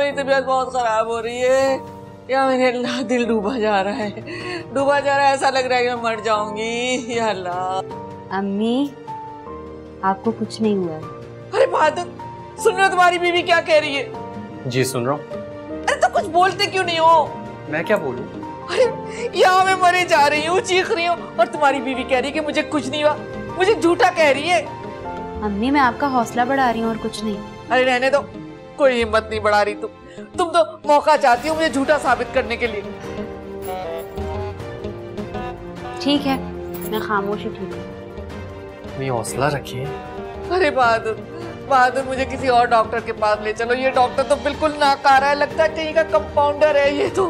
मेरी तबीयत बहुत खराब हो रही है। या मेरे अल्लाह दिल डूबा जा रहा है, डूबा जा रहा है, ऐसा लग रहा है कि मैं मर जाऊंगी। या अल्लाह। अम्मी आपको कुछ नहीं हुआ? अरे बहादुर सुन रहे हो तुम्हारी बीवी क्या कह रही है? जी सुन रहा हूँ। अरे तो कुछ बोलते क्यों नहीं हो? मैं क्या बोलूं? अरे यहाँ मैं मरे जा रही हूँ, चीख रही हूँ, और तुम्हारी बीवी कह रही है कि मुझे कुछ नहीं हुआ, मुझे झूठा कह रही है। अम्मी मैं आपका हौसला बढ़ा रही हूँ और कुछ नहीं। अरे रहने दो, कोई हिम्मत नहीं बढ़ा रही तुम तो मौका चाहती हो मुझे झूठा साबित करने के लिए। ठीक है मैं खामोश ही ठीक हूँ। हौसला रखिए। अरे बहादुर मुझे किसी और डॉक्टर के पास ले चलो, ये डॉक्टर तो बिल्कुल नाकारा है, लगता है कहीं का कंपाउंडर है ये तो।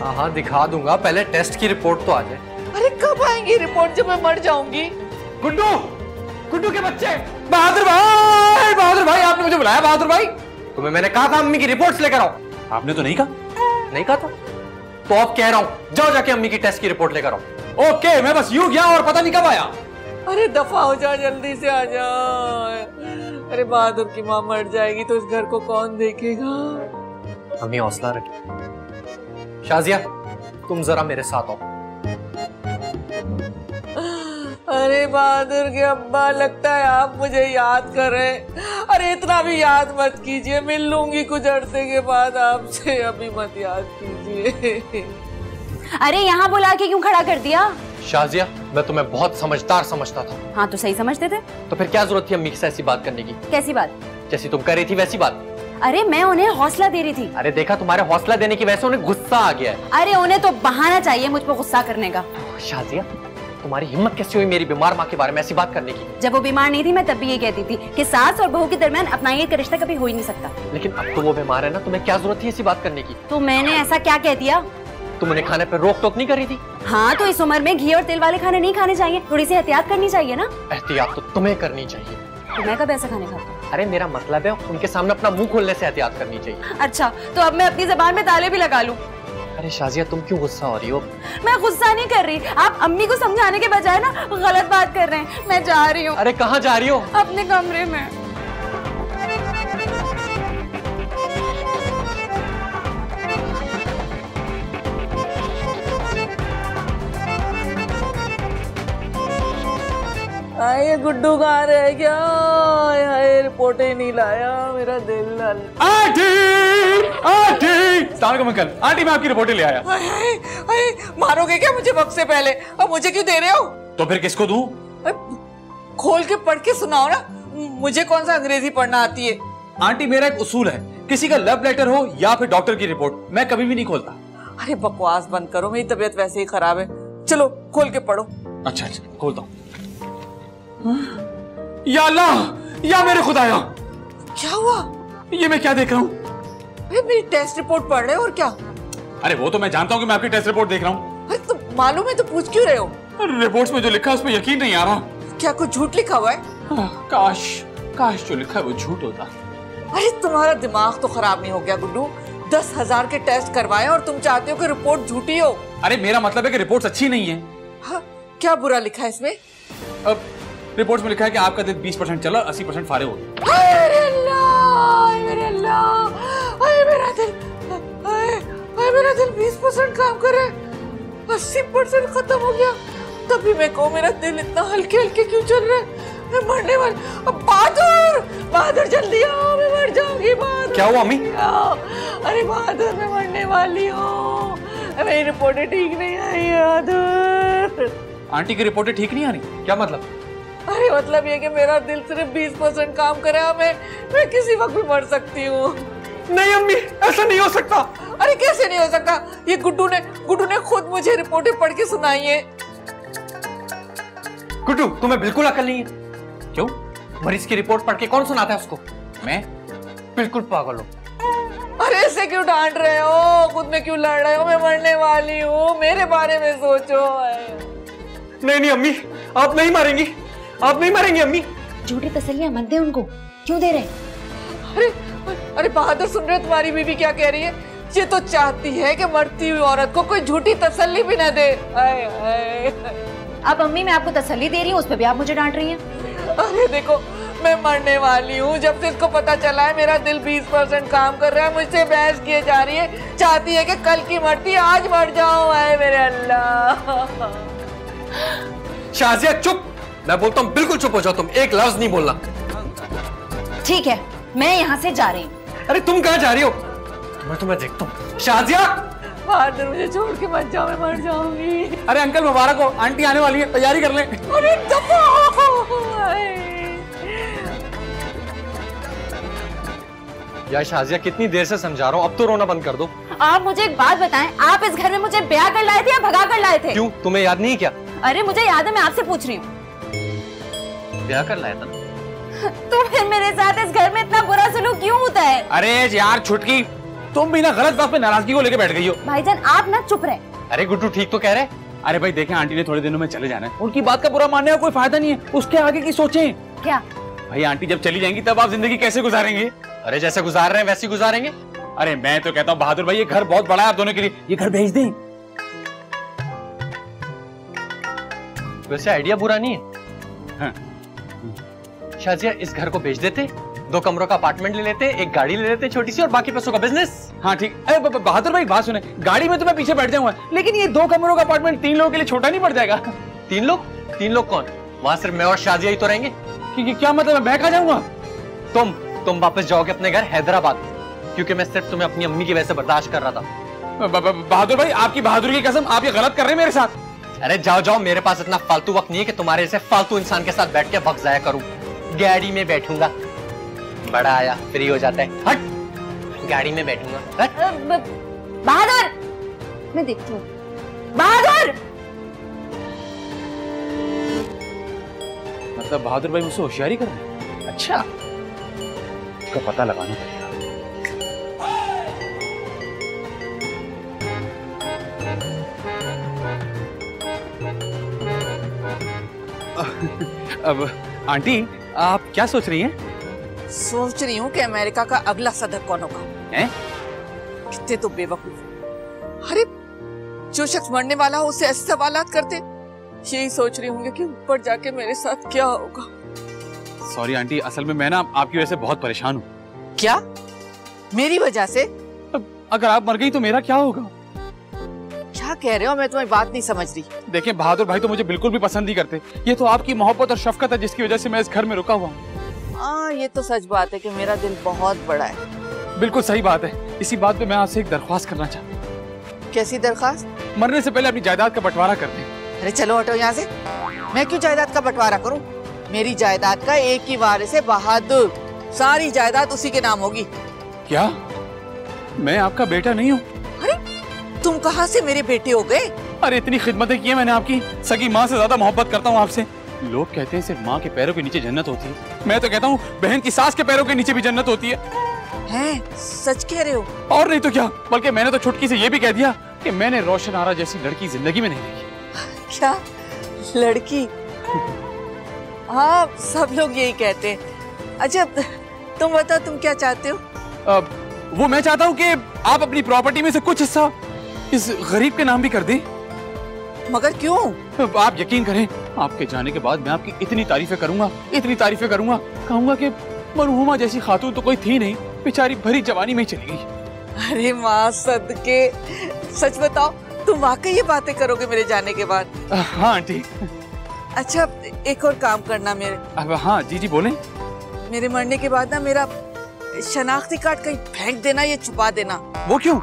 हाँ दिखा दूंगा, पहले टेस्ट की रिपोर्ट तो आ जाए। अरे कब आएंगी रिपोर्ट जब मैं मर जाऊंगी? गुड्डू के बच्चे। बहादुर भाई आपने मुझे बुलाया? बहादुर भाई तुम्हें मैंने कहा था अम्मी की रिपोर्ट्स लेकर आओ। आपने तो नहीं कहा था तो अब कह रहा हूँ जाओ जाके अम्मी की टेस्ट की रिपोर्ट लेकर आओ। ओके मैं बस यूं गया और पता नहीं कब आया। अरे दफा हो जा, जल्दी से आ जा। अरे बहादुर की माँ मर जाएगी तो इस घर को कौन देखेगा? अम्मी हौसला रखिए। शाजिया तुम जरा मेरे साथ आओ। अरे बहादुर के अब्बा लगता है आप मुझे याद कर रहे हैं। अरे इतना भी याद मत कीजिए, मिल लूंगी कुछ अरसे के बाद आपसे, अभी मत याद कीजिए। अरे यहाँ बुला के क्यों खड़ा कर दिया? शाजिया मैं तुम्हें बहुत समझदार समझता था। हाँ तो सही समझते थे। तो फिर क्या जरूरत थी अम्मी से ऐसी बात करने की? कैसी बात? जैसी तुम कर रही थी वैसी बात। अरे मैं उन्हें हौसला दे रही थी। अरे देखा तुम्हारे हौसला देने की वजह से उन्हें गुस्सा आ गया है। अरे उन्हें तो बहाना चाहिए मुझ पर गुस्सा करने का। शाजिया तुम्हारी हिम्मत कैसे हुई मेरी बीमार माँ के बारे में ऐसी बात करने की? जब वो बीमार नहीं थी मैं तब भी ये कहती थी कि सास और बहू के दरमियान अपनाइए का रिश्ता कभी हो ही नहीं सकता। लेकिन अब तो वो बीमार है ना, तुम्हें क्या जरूरत थी ऐसी बात करने की? तो मैंने ऐसा क्या कह दिया? तुम उन्हें खाने पर रोक टोक नहीं कर रही थी? हाँ तो इस उम्र में घी और तेल वाले खाने नहीं खाने चाहिए, थोड़ी सी एहतियात करनी चाहिए ना। एहतियात तो तुम्हें करनी चाहिए। तो मैं कब ऐसा खाने खाती हूँ? अरे मेरा मतलब है उनके सामने अपना मुंह खोलने से एहतियात करनी चाहिए। अच्छा तो अब मैं अपनी जबान में ताले भी लगा लूं? अरे शाजिया तुम क्यों गुस्सा हो रही हो? मैं गुस्सा नहीं कर रही, आप अम्मी को समझाने के बजाय ना गलत बात कर रहे हैं। मैं जा रही हूँ। अरे कहाँ जा रही हो? अपने कमरे में। आए गुड्डू कहाँ रह गया? हाय रिपोर्ट ही नहीं लाया, मेरा दिल। आंटी अंकल, आंटी मैं आपकी रिपोर्टें ले आया। मारोगे क्या मुझे वक्त से पहले? अब मुझे क्यों दे रहे हो? तो फिर किसको दूं? खोल के पढ़ के सुनाओ ना, मुझे कौन सा अंग्रेजी पढ़ना आती है? आंटी मेरा एक उसूल है, किसी का लव लेटर हो या फिर डॉक्टर की रिपोर्ट मैं कभी भी नहीं खोलता। अरे बकवास बंद करो, मेरी तबीयत वैसे ही खराब है। चलो खोल के पढ़ो। अच्छा खोलता हूँ। या अल्लाह, या मेरे खुदाया, क्या हुआ? ये मैं क्या देख रहा हूँ? मेरी टेस्ट रिपोर्ट पढ़ रहे हो और क्या? अरे वो तो मैं जानता हूँ कि मैं आपकी टेस्ट रिपोर्ट देख रहा हूँ। अरे तो मालूम है तो पूछ क्यों रहे हो? रिपोर्ट्स में जो लिखा है उस पर यकीन नहीं आ रहा। क्या कुछ झूठ लिखा हुआ है? काश जो लिखा है वो झूठ होता। अरे तुम्हारा दिमाग तो खराब नहीं हो गया गुड्डू? 10,000 के टेस्ट करवाए और तुम चाहते हो कि रिपोर्ट झूठी हो? अरे मेरा मतलब है कि रिपोर्ट अच्छी नहीं है। हाँ, क्या बुरा लिखा है इसमें? अब रिपोर्ट्स में लिखा है कि आपका दिल 20% चला, 80% फारे हो गए। अरे अल्लाह, मेरे अल्लाह, मेरा दिल 20% काम कर रहा है, 80% खत्म हो गया। तभी मैं कहूँ मेरा दिल इतना हल्के हल्के क्यों चल रहा है? मैं मरने वाली। अब बहादुर जल्दी आओ, मैं मर जाऊंगी। बहादुर क्या हुआ अम्मी? अरे बहादुर मैं मरने वाली हूँ, मेरी रिपोर्टें ठीक नहीं आई बहादुर। आंटी की रिपोर्टें ठीक नहीं आ रही? क्या मतलब? अरे मतलब ये कि मेरा दिल सिर्फ 20% काम करे, मैं किसी वक्त भी मर सकती हूँ। नहीं अम्मी, ऐसा नहीं हो सकता। अरे कैसे नहीं हो सकता? ये गुड्डू ने खुद मुझे रिपोर्टें पढ़ के सुनाई है। गुड्डू तुम्हें बिल्कुल अकल नहीं है। क्यों? मरीज की रिपोर्ट पढ़ के कौन सुनाता है उसको? मैं? बिल्कुल पागल हो। अरे ऐसे क्यों डांट रहे हो? खुद में क्यों लड़ रहे हो? मैं मरने वाली हूँ, मेरे बारे में सोचो। नहीं अम्मी, आप नहीं मारेंगी, आप नहीं मारेंगी अम्मी। झूठी तसल्लियां मत दे उनको, क्यों दे रहे? अरे बहादुर सुन रहे हो तुम्हारी बीवी क्या कह रही है? ये तो चाहती है कि मरती हुई औरत को कोई झूठी तसल्ली भी न दे। अब अम्मी मैं आपको तसल्ली दे रही हूँ, उस पर भी आप मुझे डांट रही हैं। अरे देखो मैं मरने वाली हूँ। जब से इसको पता चला है मेरा दिल 20% काम कर रहा है, मुझसे बहस किए जा रही है, चाहती है कि कल की मरती आज मर जाऊं। आए मेरे अल्लाह। शाजिया चुप, मैं बोलता हूँ बिल्कुल चुप हो जाओ, तुम एक लफ्ज नहीं बोलना। ठीक है, मैं यहाँ से जा रही हूँ। अरे तुम कहाँ जा रही हो? मैं तुम्हें देखता हूँ। शाजिया बहादुर मुझे छोड़ के मत जाओ, मैं मर जाऊंगी। अरे अंकल मुबारक हो, आंटी आने वाली है, तैयारी कर लें। अरे दफा। यार शाजिया कितनी देर से समझा रहा हूँ, अब तो रोना बंद कर दो। आप मुझे एक बात बताएं, आप इस घर में मुझे ब्याह कर लाए थे या भगा कर लाए थे? क्यों, तुम्हें याद नहीं क्या? अरे मुझे याद है, मैं आपसे पूछ रही हूँ। ब्याह कर लाया था। तो फिर मेरे साथ इस घर में इतना बुरा सलूक क्यों होता है? अरे यार छुटकी, तुम भी ना गलत बात पे नाराजगी को लेके बैठ गई हो। भाईजान आप ना चुप रहे। अरे गुड्डू ठीक तो कह रहे। अरे भाई देखें, आंटी ने थोड़े दिनों में चले जाना है, उनकी बात का बुरा मानने का कोई फायदा नहीं है, उसके आगे की सोचें। क्या भाई आंटी जब चली जाएंगी तब आप जिंदगी कैसे गुजारेंगे? अरे जैसे गुजार रहे हैं वैसे ही गुजारेंगे। अरे मैं तो कहता हूँ बहादुर भाई, ये घर बहुत बड़ा है आप दोनों के लिए, ये घर भेज दें। वैसे आइडिया बुरा नहीं है। हाँ। शाजिया इस घर को बेच देते, 2 कमरों का अपार्टमेंट ले लेते, एक गाड़ी ले लेते छोटी सी, और बाकी पैसों का बिजनेस। हाँ ठीक। अरे बहादुर भाई बात सुने, गाड़ी में तो मैं पीछे बैठ जाऊंगा, लेकिन ये 2 कमरों का अपार्टमेंट 3 लोगों के लिए छोटा नहीं पड़ जाएगा? 3 लोग? 3 लोग कौन? वहां सिर्फ मैं और शाजिया ही तो रहेंगे। क्या मतलब, मैं कहाँ जाऊंगा? तुम वापस जाओगे अपने घर हैदराबाद, क्योंकि मैं सिर्फ तुम्हें अपनी अम्मी की वजह से बर्दाश्त कर रहा था। बहादुर भाई आपकी बहादुरी की कसम, आप ये गलत कर रहे हैं मेरे साथ। अरे जाओ जाओ, मेरे पास इतना फालतू वक्त नहीं है कि तुम्हारे जैसे फालतू इंसान के साथ बैठ के वक्त जाया करूं। गाड़ी में बैठूंगा, बड़ा आया फ्री हो जाता है। हट, गाड़ी में बैठूंगा। हट। बहादुर, मैं देखती हूँ। बहादुर, मतलब बहादुर भाई मुझसे होशियारी कर रहे हैं? अच्छा, इसका पता लगाना पड़ेगा। अब आंटी आप क्या सोच रही हैं? सोच रही हूँ कि अमेरिका का अगला सदर कौन होगा। हैं? कितने तो बेवकूफ। अरे जो शख्स मरने वाला हो उसे ऐसे सवालात करते, यही सोच रही होंगे कि ऊपर जाके मेरे साथ क्या होगा। सॉरी आंटी, असल में मैं ना आपकी वजह से बहुत परेशान हूँ। क्या? मेरी वजह से? अगर आप मर गई तो मेरा क्या होगा? क्या कह रहे हो? मैं तुम्हारी बात नहीं समझ रही। देखिए बहादुर भाई तो मुझे बिल्कुल भी पसंद नहीं करते, ये तो आपकी मोहब्बत और शफकत है जिसकी वजह से मैं इस घर में रुका हुआ हूँ। हाँ ये तो सच बात है कि मेरा दिल बहुत बड़ा है। बिल्कुल सही बात है। इसी बात पे मैं आपसे एक दरख्वास्त करना चाहता हूँ। कैसी दरख्वास्त? मरने से पहले अपनी जायदाद का बंटवारा कर दें। अरे चलो हटो यहाँ से। मैं क्यों जायदाद का बंटवारा करूँ? मेरी जायदाद का एक ही वारिस है, बहादुर। सारी जायदाद उसी के नाम होगी। क्या मैं आपका बेटा नहीं हूँ? अरे तुम कहाँ से मेरे बेटे हो गए? अरे इतनी खिदमतें की है मैंने आपकी, सगी माँ से ज्यादा मोहब्बत करता हूँ आपसे। लोग कहते हैं सिर्फ माँ के पैरों के नीचे जन्नत होती है, मैं तो कहता हूँ बहन की सास के पैरों के नीचे भी जन्नत होती है। हैं? सच कह रहे हो? और नहीं तो क्या, बल्कि मैंने तो छुटकी से ये भी कह दिया कि मैंने रोशन आरा जैसी लड़की जिंदगी में नहीं देखी। क्या लड़की? हाँ सब लोग यही कहते हैं। अच्छा तुम बताओ तुम क्या चाहते हो? वो मैं चाहता हूँ कि आप अपनी प्रॉपर्टी में से कुछ हिस्सा इस गरीब के नाम भी कर दें। मगर क्यों? आप यकीन करें, आपके जाने के बाद मैं आपकी इतनी तारीफें करूंगा, इतनी तारीफें करूंगा, कहूंगा कि मरहुमा जैसी खातून तो कोई थी नहीं, बेचारी भरी जवानी में ही चली गई। अरे माँ सदके, सच बताओ तुम वाकई ये बातें करोगे मेरे जाने के बाद? हाँ आंटी। अच्छा एक और काम करना मेरे। अब हाँ जी जी बोलें। मेरे मरने के बाद ना मेरा शनाख्ती कार्ड कहीं फेंक देना, ये छुपा देना। वो क्यों?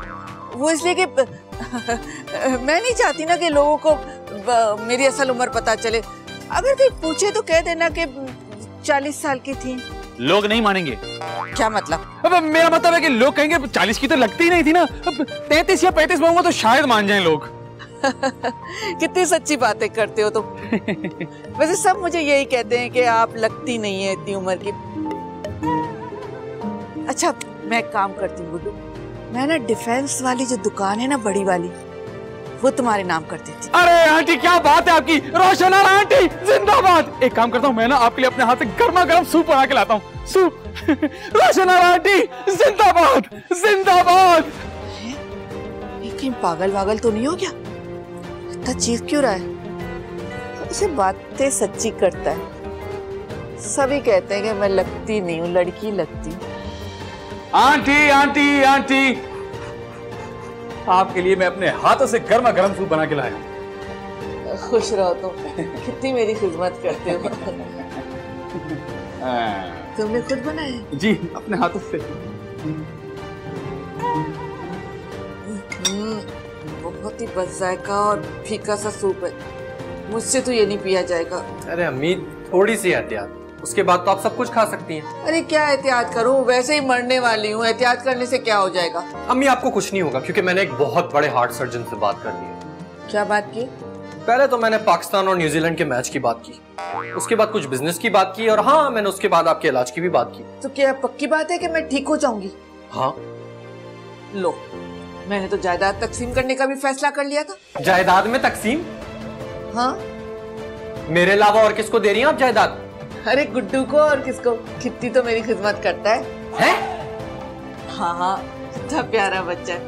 वो इसलिए कि मैं नहीं चाहती ना कि लोगों को मेरी असल उम्र पता चले। अगर कोई पूछे तो कह देना कि 40 साल की थी। लोग नहीं मानेंगे। क्या मतलब? अब मेरा मतलब है कि लोग कहेंगे 40 की तो लगती ही नहीं थी ना, अब 33 या 35 बोलूंगा तो शायद मान जाएं लोग। कितनी सच्ची बातें करते हो तुम। वैसे सब मुझे यही कहते हैं कि आप लगती नहीं है इतनी उम्र की। अच्छा मैं काम करती हूँ गुड्डू, मैं ना डिफेंस वाली जो दुकान है ना बड़ी वाली, वो तुम्हारे नाम कर देती। अरे आंटी क्या बात है आपकी, रोशन आरा आंटी जिंदाबाद। एक काम करता हूँ मैं ना आपके लिए अपने हाथ से गर्मा गर्म सूप बना के लाता हूँ। सूप। रोशन आरा आंटी जिंदाबाद जिंदाबाद। लेकिन पागल वागल तो नहीं हो गया? इतना चीख क्यों रहा है? उसे बातें सच्ची करता है। सभी कहते हैं कि मैं लगती नहीं हूँ, लड़की लगती। आंटी आंटी आंटी, आपके लिए मैं अपने हाथों से गर्मा गर्म सूप बना के लाया हूं। खुश रहो तुम, कितनी मेरी खिदमत करते हो। तुमने खुद बनाया? जी, अपने हाथों से। बहुत ही बदजायका और फीका सा सूप है, मुझसे तो ये नहीं पिया जाएगा। अरे अम्मी, थोड़ी सी एहतियात, उसके बाद तो आप सब कुछ खा सकती हैं। अरे क्या एहतियात करूं, वैसे ही मरने वाली हूँ, एहतियात करने से क्या हो जाएगा? अम्मी, आपको कुछ नहीं होगा क्योंकि मैंने एक बहुत बड़े हार्ट सर्जन से बात कर ली है। क्या बात की? पहले तो मैंने पाकिस्तान और न्यूजीलैंड के मैच की बात की, उसके बाद कुछ बिजनेस की बात की, और हाँ, मैंने उसके बाद आपके इलाज की भी बात की। तो क्या पक्की बात है कि मैं ठीक हो जाऊंगी? हाँ। लो, मैंने तो जायदाद तकसीम करने का भी फैसला कर लिया था। जायदाद में तकसीम? हाँ। मेरे अलावा और किसको दे रही हैं आप जायदाद? अरे गुड्डू को, और किसको? कित्ती तो मेरी खिदमत करता है। हैं? हाँ, कितना प्यारा बच्चा है।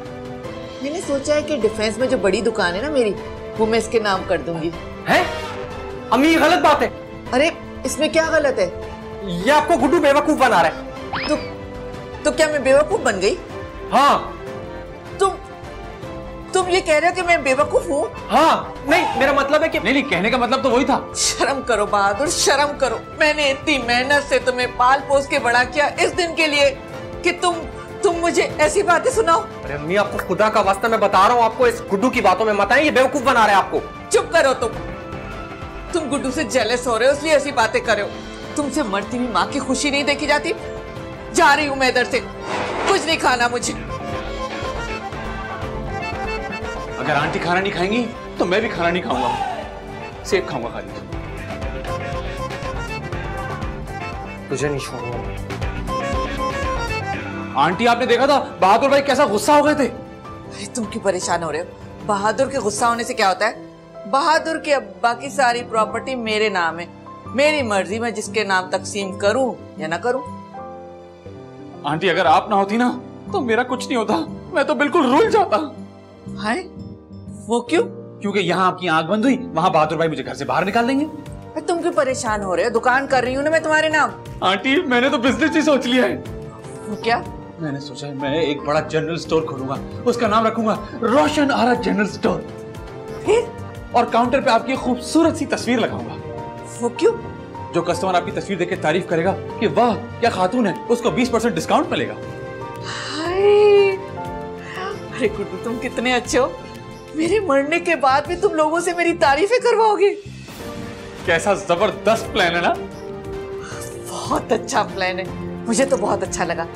मैंने सोचा है कि डिफेंस में जो बड़ी दुकान है ना मेरी, वो मैं इसके नाम कर दूंगी। हैं? अम्मी, ये गलत बात है। अरे इसमें क्या गलत है? ये आपको गुड्डू बेवकूफ बना रहा है। तो क्या मैं बेवकूफ बन गई? हाँ। तुम ये कह रहे हो कि मैं बेवकूफ हूँ? हाँ। नहीं, मेरा मतलब है कि नहीं, कहने का मतलब तो वही था। शर्म करो बहादुर, शर्म करो। मैंने इतनी मेहनत से तुम्हें पाल पोस के बड़ा किया इस दिन के लिए कि तुम मुझे ऐसी बातें सुनाओ। अरे अम्मी, आपको खुदा का वास्ता मैं बता रहा हूँ, आपको इस गुड्डू की बातों में मत आइए, ये बेवकूफ बना रहे हैं आपको। चुप करो तुम गुड्डू से जेलस हो रहे हो इसलिए ऐसी बातें कर रहे हो। तुमसे मरती हुई माँ की खुशी नहीं देखी जाती? जा रही हूँ मैं इधर से, कुछ नहीं खाना मुझे। अगर आंटी खाना नहीं खाएंगी तो मैं भी खाना नहीं खाऊंगा, सेब खाऊंगा खाली। तुझे नहीं छोड़ूंगा। आंटी, आपने देखा था बहादुर भाई कैसा गुस्सा हो गए थे? अरे तुम क्यों परेशान हो रहे हो? बहादुर के गुस्सा होने से क्या होता है? बहादुर के अब्बा की सारी प्रॉपर्टी मेरे नाम है, मेरी मर्जी मैं जिसके नाम तकसीम करूं या ना करूं। आंटी, अगर आप ना होती ना तो मेरा कुछ नहीं होता, मैं तो बिल्कुल रुल जाता। हाय, वो क्यों? क्योंकि यहाँ आपकी आंख बंद हुई, वहाँ बहादुर भाई मुझे घर से बाहर निकाल देंगे। तुम क्यों परेशान हो रहे हो? दुकान कर रही हूँ ना मैं तुम्हारे नाम। आंटी, मैंने तो बिजनेस ही सोच लिया है। वो क्या? मैंने सोचा है मैं एक बड़ा जनरल स्टोर खोलूंगा, उसका नाम रखूंगा रोशन आरा जनरल स्टोर। फिर? और काउंटर पे आपकी खूबसूरत सी तस्वीर लगाऊंगा। वो क्यों? जो कस्टमर आपकी तस्वीर देख के तारीफ करेगा कि वाह क्या खातून है, उसको 20% डिस्काउंट मिलेगा। हाय, अरे गुड्डू, तुम कितने अच्छे हो। मेरे मरने के बाद भी तुम लोगों से मेरी तारीफें करवाओगे? कैसा जबरदस्त प्लान है ना? बहुत अच्छा प्लान है, मुझे तो बहुत अच्छा लगा।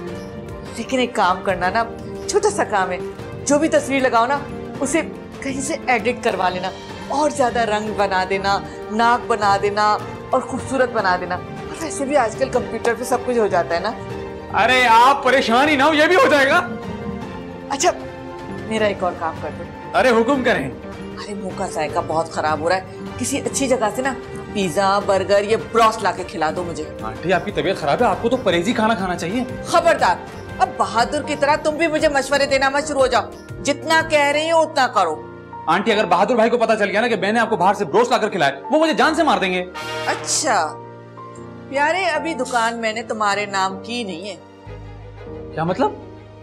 लेकिन एक काम करना ना, छोटा सा काम है, जो भी तस्वीर लगाओ ना उसे कहीं से एडिट करवा लेना, और ज्यादा रंग बना देना, नाक बना देना और खूबसूरत बना देना। और वैसे भी आजकल कंप्यूटर पे सब कुछ हो जाता है ना। अरे आप परेशान ही ना हो, ये भी हो जाएगा। अच्छा, मेरा एक और काम कर दो। अरे हुक्म करें। अरे मुंह का जायका बहुत खराब हो रहा है, किसी अच्छी जगह से ना पिज्जा बर्गर ये ब्रोस्ट ला के खिला दो मुझे। आंटी, आपकी तबीयत खराब है, आपको तो परहेजी खाना खाना चाहिए। खबरदार, अब बहादुर की तरह तुम भी मुझे मशवरे देना मत शुरू हो जाओ। जितना कह रही हो उतना करो। आंटी, अगर बहादुर भाई को पता चल गया ना कि मैंने आपको बाहर से ब्रोस्ट लाकर खिलाया, वो मुझे जान से मार देंगे। अच्छा प्यारे, अभी दुकान मैंने तुम्हारे नाम की नहीं है। क्या मतलब?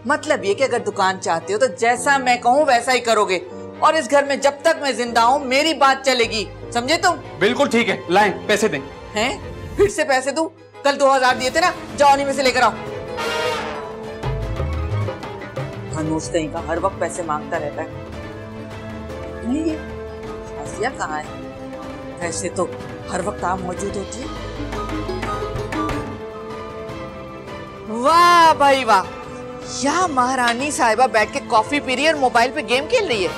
मतलब ये कि अगर दुकान चाहते हो तो जैसा मैं कहूँ वैसा ही करोगे, और इस घर में जब तक मैं जिंदा हूँ मेरी बात चलेगी, समझे तुम? बिल्कुल ठीक है, लाएं पैसे दें। हैं? फिर से पैसे दूं? कल 2000 दिए थे ना, जाओ उन्हीं में से लेकर आओ। हनूस कहीं का हर वक्त पैसे मांगता रहता है। नहीं, ये आसिया कहाँ है? वैसे तो हर वक्त आप मौजूद होती है। वाह भाई वाह, यहाँ महारानी साहिबा बैठ के कॉफी पी रही है और मोबाइल पे गेम खेल रही है।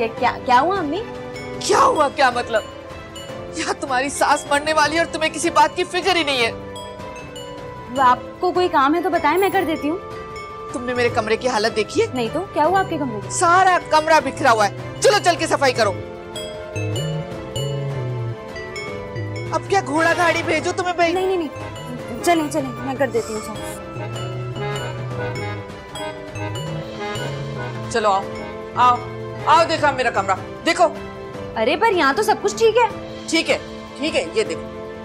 क्या हुआ अम्मी? क्या हुआ? क्या मतलब? यहाँ तुम्हारी सास मरने वाली है और तुम्हें किसी बात की फिक्र ही नहीं है। आपको कोई काम है तो बताएं, मैं कर देती हूँ। तुमने मेरे कमरे की हालत देखी है? नहीं तो क्या हुआ आपके कमरे में? सारा कमरा बिखरा हुआ है, चलो चल के सफाई करो। अब क्या घोड़ा गाड़ी भेजो तुम्हें भाई? नहीं नहीं नहीं, चलें चलें, मैं कर देती हूँ साफ। चलो आओ आओ आओ, देखा मेरा कमरा देखो। अरे पर यहाँ तो सब कुछ ठीक है। ठीक है, ये देखो,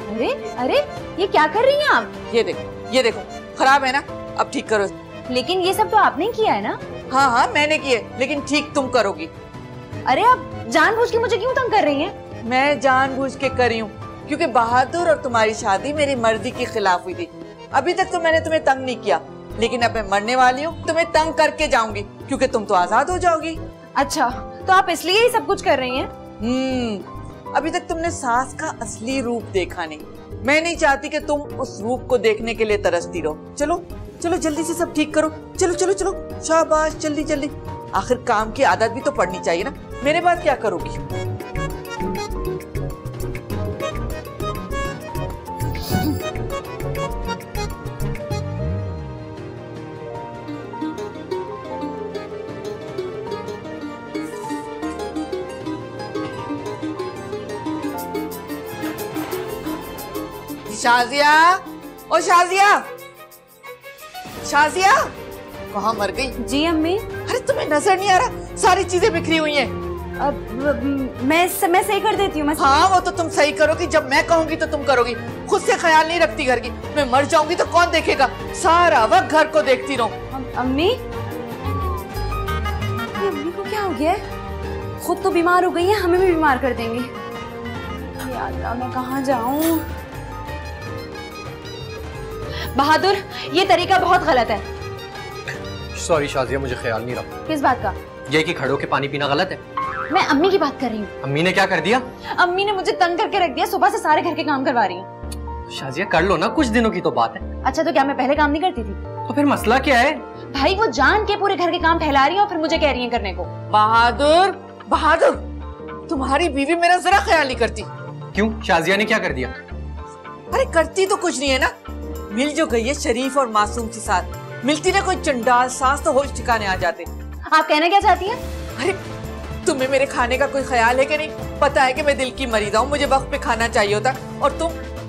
अरे अरे, ये क्या कर रही हैं आप? ये देखो खराब है ना, अब ठीक करो। लेकिन ये सब तो आपने किया है ना? हाँ हाँ मैंने किए, लेकिन ठीक तुम करोगी। अरे आप जानबूझ के मुझे क्यों तंग कर रही हैं? मैं जानबूझ के करी हूँ, क्योंकि बहादुर और तुम्हारी शादी मेरी मर्जी के खिलाफ हुई थी। अभी तक तो मैंने तुम्हें तंग नहीं किया, लेकिन अब मैं मरने वाली हूँ, तुम्हें तंग करके जाऊंगी, क्योंकि तुम तो आजाद हो जाओगी। अच्छा, तो आप इसलिए ही सब कुछ कर रही हैं? अभी तक तुमने सास का असली रूप देखा नहीं। मैं नहीं चाहती कि तुम उस रूप को देखने के लिए तरसती रहो। चलो चलो जल्दी से सब ठीक करो, चलो चलो चलो, शाबाश, जल्दी जल्दी। आखिर काम की आदत भी तो पड़नी चाहिए ना। मेरे बाद क्या करोगी? शाजिया, ओ शाजिया, शाजिया, कहाँ मर गई? जी अम्मी। अरे तुम्हें नजर नहीं आ रहा? सारी चीजें बिखरी हुई हैं। अब मैं सही कर देती हूँ। हाँ वो तो तुम सही करोगी, जब मैं कहूँगी तो तुम करोगी। खुद से ख्याल नहीं रखती घर की। मैं मर जाऊंगी तो कौन देखेगा? सारा वक्त घर को देखती रहूं। अम्मी, अम्मी को क्या हो गया है? खुद तो बीमार हो गई है, हमें भी बीमार कर देंगे। या अल्लाह, मैं कहाँ जाऊँ? बहादुर, ये तरीका बहुत गलत है। सॉरी शाजिया, मुझे ख्याल नहीं रहा। किस बात का? ये कि खड़े होके पानी पीना गलत है। मैं अम्मी की बात कर रही हूँ। अम्मी ने क्या कर दिया? अम्मी ने मुझे तंग करके रख दिया, सुबह से सारे घर के काम करवा रही हैं। शाजिया कर लो ना, कुछ दिनों की तो बात है। अच्छा, तो क्या मैं पहले काम नहीं करती थी? तो फिर मसला क्या है? भाई वो जान के पूरे घर के काम फैला रही है और फिर मुझे कह रही है करने को। बहादुर, बहादुर, तुम्हारी बीवी मेरा जरा ख्याल नहीं करती। क्यों? शाजिया ने क्या कर दिया? अरे करती तो कुछ नहीं है ना, मिल जो गई है शरीफ और मासूम के साथ। मिलती ना कोई चंडाल सास तो होश ठिकाने आ जाते। आप कहना क्या चाहती हैं? अरे तुम्हें मेरे खाने का कोई ख्याल है कि नहीं? पता है कि मैं दिल की मरीज हूँ, मुझे वक्त पे खाना चाहिए होता। और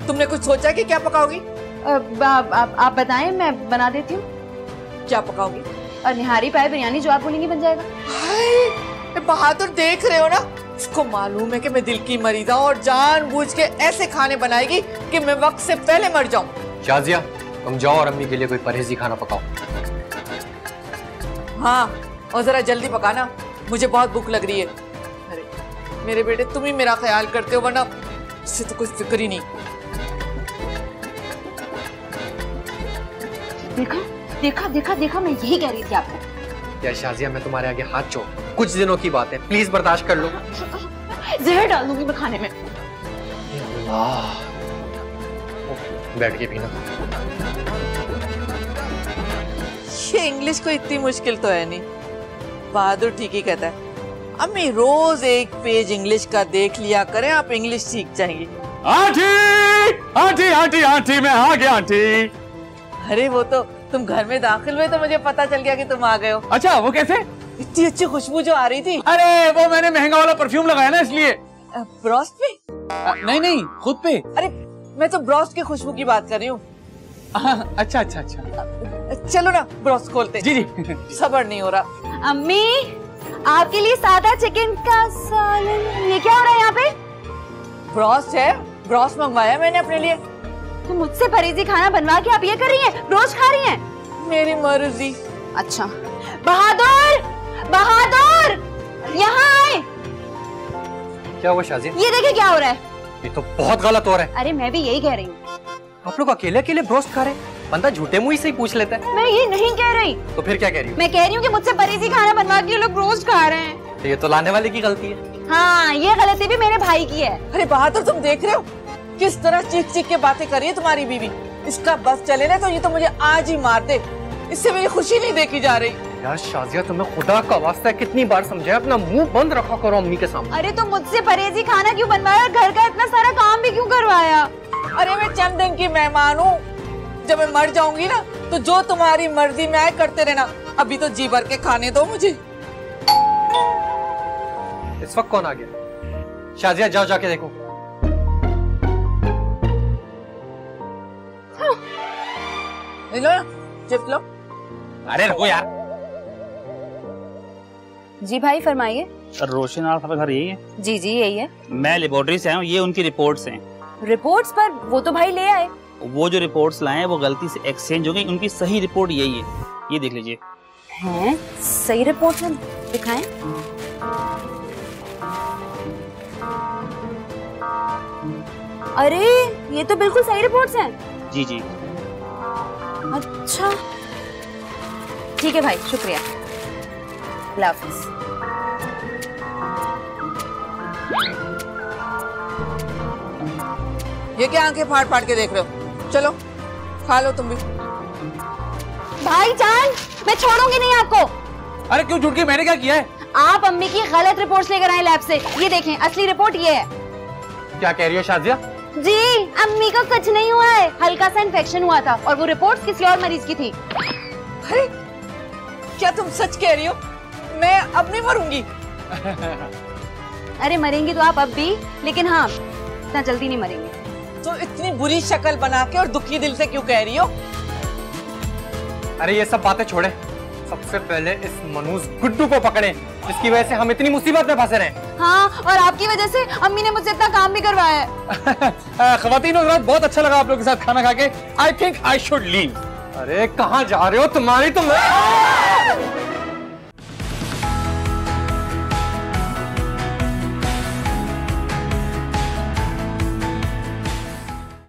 तुमने कुछ सोचा कि क्या पकाओगी? आप बताएं, मैं बना देती हूँ। क्या पकाओगी? और निहारी पाए बिरयानी, जो आप बोलेंगी बन जाएगा। हाय बहादुर, देख रहे हो ना, इसको मालूम है कि मैं दिल की मरीज हूँ और जानबूझ के ऐसे खाने बनाएगी कि मैं वक्त से पहले मर जाऊं। शाजिया, तुम जाओ और अम्मी के लिए कोई परहेजी खाना पकाओ। हाँ, और जरा जल्दी पकाना, मुझे बहुत भूख लग रही है। अरे मेरे बेटे, तुम ही मेरा ख्याल करते हो, वरना इससे तो कुछ फिक्र ही नहीं। देखा देखा देखा देखा, मैं यही कह रही थी आपको। यार शाजिया, मैं तुम्हारे आगे हाथ जोड़, कुछ दिनों की बात है, प्लीज बर्दाश्त कर लो। जहर डाल दूंगी मैं खाने में। बैठ के पीना। ये इंग्लिश को इतनी मुश्किल तो है नहीं। बहादुर ठीक ही कहता है। अम्मी रोज एक पेज इंग्लिश का देख लिया करें, आप इंग्लिश सीख जाएंगी। आंटी आंटी आंटी आंटी, मैं आ गया आंटी। अरे वो तो तुम घर में दाखिल हुए तो मुझे पता चल गया कि तुम आ गए हो। अच्छा, वो कैसे? इतनी अच्छी खुशबू जो आ रही थी। अरे वो मैंने महंगा वाला परफ्यूम लगाया ना, इसलिए। ब्रोस्ट पे? नहीं नहीं, खुद पे। अरे मैं तो ब्रोस्ट की खुशबू की बात कर रही हूँ। अच्छा अच्छा अच्छा, चलो ना ब्रोस्ट खोलते। जी जी। सब्र नहीं हो रहा। अम्मी, आपके लिए सादा चिकन का सालन। ये क्या हो रहा है यहाँ पे? ब्रोस्ट है, ब्रोस्ट मंगवाया मैंने अपने लिए। तो मुझसे परहेजी खाना बनवा के आप ये कर रही हैं, रोज खा रही हैं? मेरी मर्जी। अच्छा, बहादुर, बहादुर, यहाँ आए। क्या हुआ शाजिया? ये देखिए क्या हो रहा है। ये तो बहुत गलत हो रहा है। अरे मैं भी यही कह रही हूँ। आप लोग अकेले अकेले ब्रोस्ट खा रहे हैं? बंदा झूठे मुंह से ही पूछ लेता है। मैं ये नहीं कह रही। तो फिर क्या कह रही हो? मैं कह रही हूँ कि मुझसे परहेजी खाना बनवा के ये लोग रोज खा रहे हैं। तो ये तो लाने वाले की गलती है। हाँ, ये गलती भी मेरे भाई की है। अरे बहादुर, तुम देख रहे हो किस तरह चीख चीख के बातें कर रही है तुम्हारी बीवी। इसका बस चले ना तो ये तो मुझे आज ही मार दे। इससे मेरी खुशी नहीं देखी जा रही। यार शाजिया, तुम्हें खुदा का वास्ता है, कितनी बार समझाया, अपना मुंह बंद रखा करो अम्मी के सामने। अरे तो मुझसे परहेजी खाना क्यों बनवाया और घर का इतना सारा काम भी क्यों करवाया? अरे मैं चंद दिन की मेहमान हूँ, जब मैं मर जाऊंगी ना तो जो तुम्हारी मर्जी में आए करते रहना। अभी तो जी भर के खाने दो मुझे। इस वक्त कौन आ गया? शाजिया जाओ जाके देखो। लो चिप्स लो। अरे रुको यार। जी भाई फरमाइए। रोशन साहब का घर यही है? जी जी यही है। मैं लेबोरेटरी से आया हूँ, ये उनकी रिपोर्ट्स हैं। रिपोर्ट्स पर वो तो भाई ले आए। वो जो रिपोर्ट्स लाए हैं वो गलती से एक्सचेंज हो गई, उनकी सही रिपोर्ट यही है, ये देख लीजिए। हैं? सही रिपोर्ट है, दिखाएं। अरे ये तो बिल्कुल सही रिपोर्ट्स हैं। जी जी। अच्छा ठीक है भाई, शुक्रिया। अल्लाह हाफिज। ये क्या आंखें फाड़ फाड़ के देख रहे हो? चलो खा लो तुम भी। भाईजान मैं छोड़ूंगी नहीं आपको। अरे क्यों झूठ के, मैंने क्या किया है? आप अम्मी की गलत रिपोर्ट्स लेकर आए लैब से। ये देखें, असली रिपोर्ट ये है। क्या कह रही हो शाजिया? जी अम्मी को कुछ नहीं हुआ है, हल्का सा इन्फेक्शन हुआ था और वो रिपोर्ट्स किसी और मरीज की थी। अरे क्या तुम सच कह रही हो? मैं अब नहीं मरूंगी। अरे मरेंगी तो आप अब भी, लेकिन हाँ इतना जल्दी नहीं मरेंगे। तो इतनी बुरी शक्ल बना के और दुखी दिल से क्यों कह रही हो? अरे ये सब बातें छोड़े, सबसे पहले इस मनूस गुड्डू को पकड़े जिसकी वजह से हम इतनी मुसीबत में फंसे रहे। हाँ और आपकी वजह से अम्मी ने मुझसे इतना काम भी करवाया है। खवातीन और बहुत अच्छा लगा आप लोगों के साथ खाना खा के। I think I should leave. अरे कहाँ जा रहे हो? तुम्हारी तो मैं